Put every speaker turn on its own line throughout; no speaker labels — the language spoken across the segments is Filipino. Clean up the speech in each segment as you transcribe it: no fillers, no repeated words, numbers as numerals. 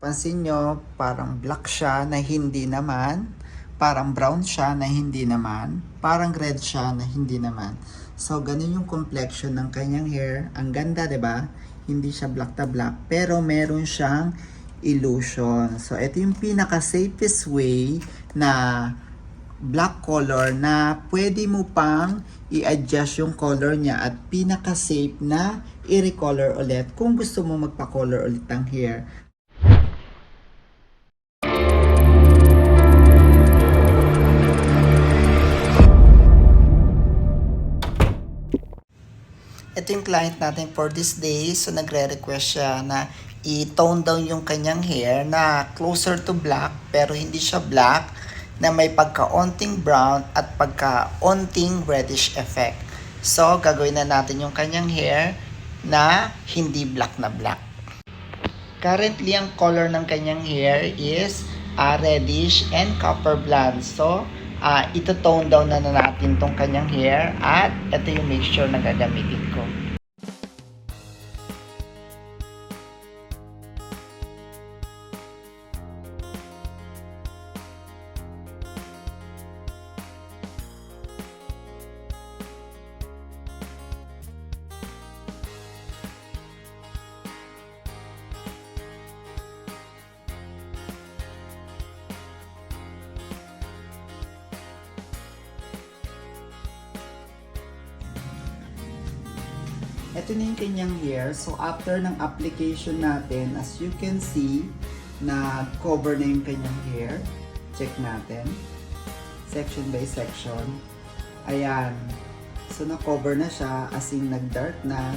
mapapansin nyo, parang black siya na hindi naman, parang brown siya na hindi naman, parang red siya na hindi naman. So, ganun yung complexion ng kanyang hair. Ang ganda, 'di ba? Hindi siya black na black, pero meron siyang illusion. So, ito yung pinaka-safest way na black color na pwede mo pang i-adjust yung color niya at pinaka-safe na i-recolor ulit kung gusto mo magpa-color ulit ng hair. Ito yung client natin for this day. So, nagre-request siya na i-tone down yung kanyang hair na closer to black pero hindi siya black, na may pagka-onting brown at pagka-onting reddish effect. So, gagawin na natin yung kanyang hair na hindi black na black. Currently, ang color ng kanyang hair is reddish and copper blonde. So, ito-tone down na natin tong kanyang hair at ito yung mixture na gagamitin ko. Ito na yung kanyang hair. So, after ng application natin, as you can see, na cover na yung kanyang hair. Check natin. Section by section. Ayan. So, na-cover na siya as in nag-dark na.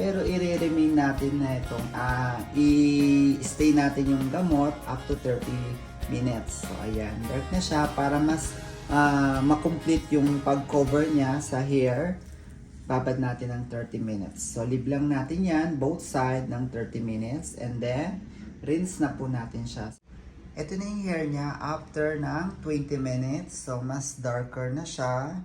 Pero, i-remain natin na itong i-stay natin yung gamot up to 30 minutes. So, ayan. Dark na siya para mas makomplete yung pag-cover niya sa hair. Babad natin ng 30 minutes. So, leave lang natin yan, both side ng 30 minutes. And then, rinse na po natin siya. Ito na yung hair niya after ng 20 minutes. So, mas darker na siya.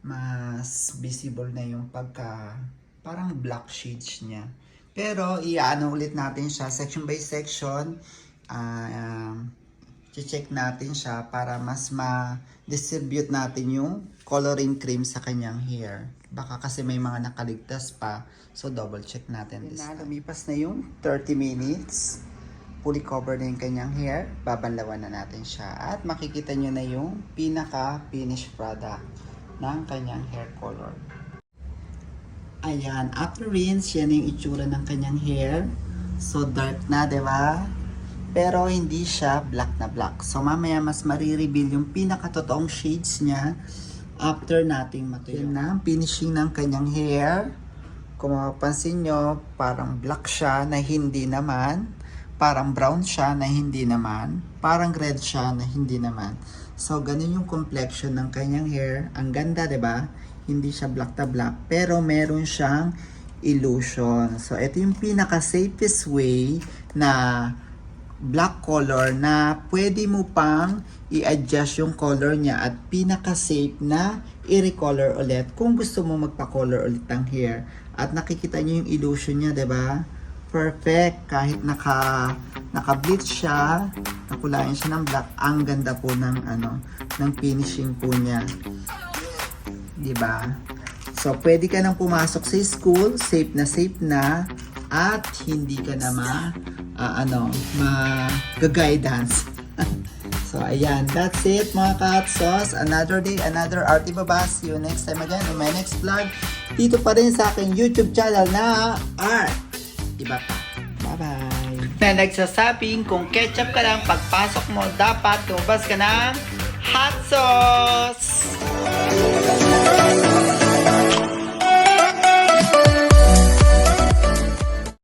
Mas visible na yung parang black shades niya. Pero, i-ano ulit natin siya, section by section. I-check natin siya para mas ma-distribute natin yung coloring cream sa kanyang hair. Baka kasi may mga nakaligtas pa. So, double check natin this time. Lumipas na yung 30 minutes. Fully covered na yung kanyang hair. Babanlawan na natin siya. At makikita nyo na yung pinaka-finished product ng kanyang hair color. Ayan. After rinse, yan yung itsura ng kanyang hair. So, dark na, diba? Pero hindi siya black na black. So, mamaya mas marireveal yung pinaka-totoong shades niya after nating matuyo. Yan na, finishing ng kanyang hair. Kung mapapansin nyo, parang black siya na hindi naman. Parang brown siya na hindi naman. Parang red siya na hindi naman. So, ganun yung complexion ng kanyang hair. Ang ganda, 'di ba? Hindi siya black na black. Pero meron siyang illusion. So, ito yung pinaka-safest way na black color na pwede mo pang i-adjust yung color niya at pinaka-safe na i-recolor ulit kung gusto mo magpa-color ulit ng hair. At nakikita niyo yung illusion niya, 'di ba? Perfect. Kahit naka-bleach siya, nakulayan siya ng black, ang ganda po ng ng finishing po niya. 'Di ba? So, pwede ka nang pumasok sa school, safe na at hindi ka na mag-guidance. So, ayan. That's it, mga ka-Hot Another day, another Arty Baba. See you next time again in my next vlog. Dito pa rin sa aking YouTube channel na Art Iba pa. Bye-bye. Na nagsasabing kung ketchup ka lang, pagpasok mo, dapat lumabas ka ng hot sauce.